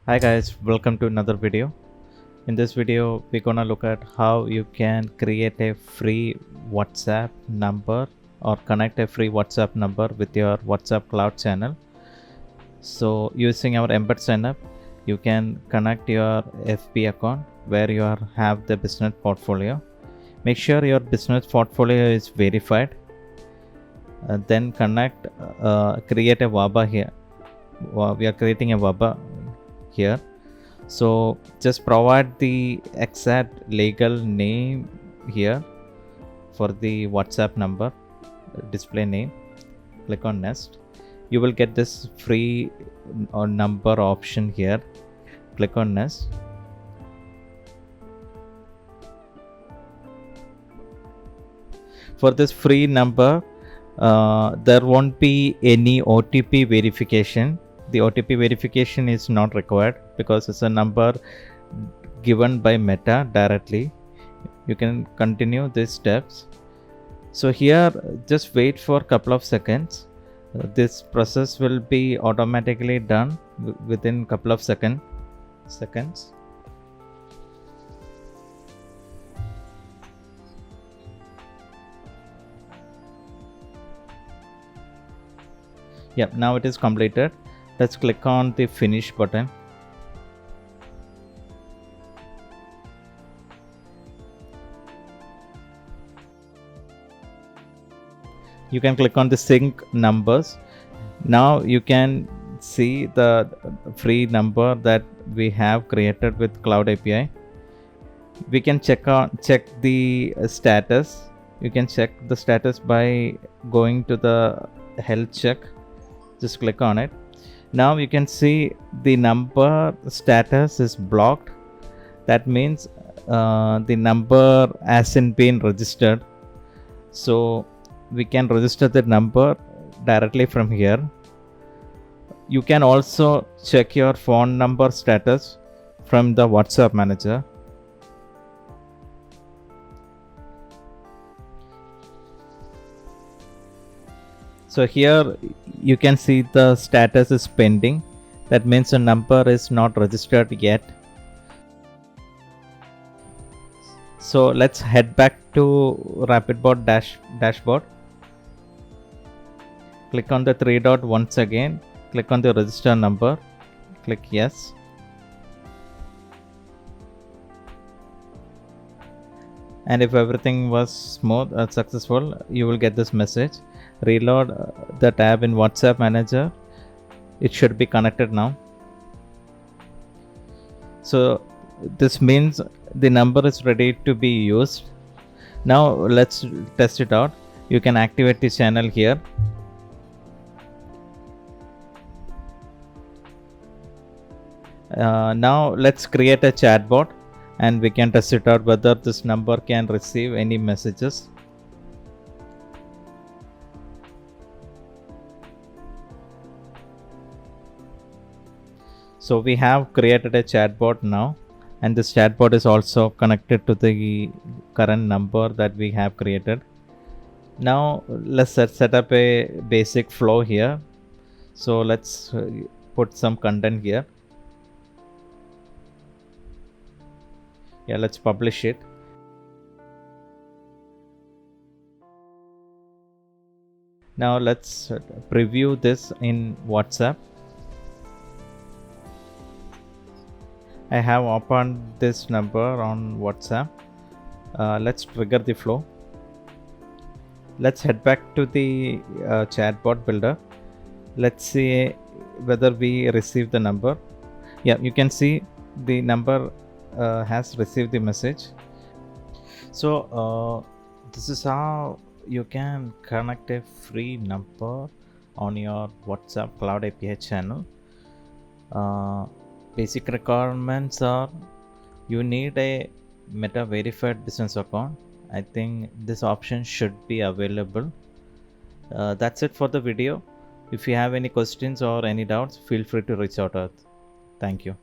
Hi guys, welcome to another video. In this video, we're gonna look at how you can create a free WhatsApp number or connect a free WhatsApp number with your WhatsApp cloud channel. So using our embed signup, you can connect your FB account where you have the business portfolio. Make sure your business portfolio is verified. Then create a WABA here. We are creating a WABA here. So just provide the exact legal name here for the WhatsApp number, display name. Click on next. You will get this free or number option here. Click on next. For this free number, there won't be any OTP verification. The OTP verification is not required because it's a number given by Meta directly. You can continue these steps. So here just wait for a couple of seconds. This process will be automatically done within a couple of seconds. Yep, now it is completed. Let's click on the finish button. You can click on the sync numbers. Now you can see the free number that we have created with Cloud API. We can check the status. You can check the status by going to the health check. Just click on it. Now you can see the number status is blocked. That means the number hasn't been registered. So we can register the number directly from here. You can also check your phone number status from the WhatsApp manager. So here you can see the status is pending. That means the number is not registered yet. So let's head back to Rapidbott dashboard. Click on the three dot once again. Click on the register number. Click yes. And if everything was smooth and successful, you will get this message. Reload the tab in WhatsApp manager. It should be connected now. So this means the number is ready to be used. Now let's test it out. You can activate the channel here. Now let's create a chatbot and we can test it out whether this number can receive any messages. So we have created a chatbot now, and this chatbot is also connected to the current number that we have created. Now let's set up a basic flow here. So let's put some content here. Yeah, let's publish it. Now let's preview this in WhatsApp. I have opened this number on WhatsApp. Let's trigger the flow. Let's head back to the chatbot builder. Let's see whether we receive the number. Yeah, you can see the number has received the message. So this is how you can connect a free number on your WhatsApp Cloud API channel. Basic requirements are you need a Meta verified business account. I think this option should be available. That's it for the video. If you have any questions or any doubts, feel free to reach out to us. Thank you.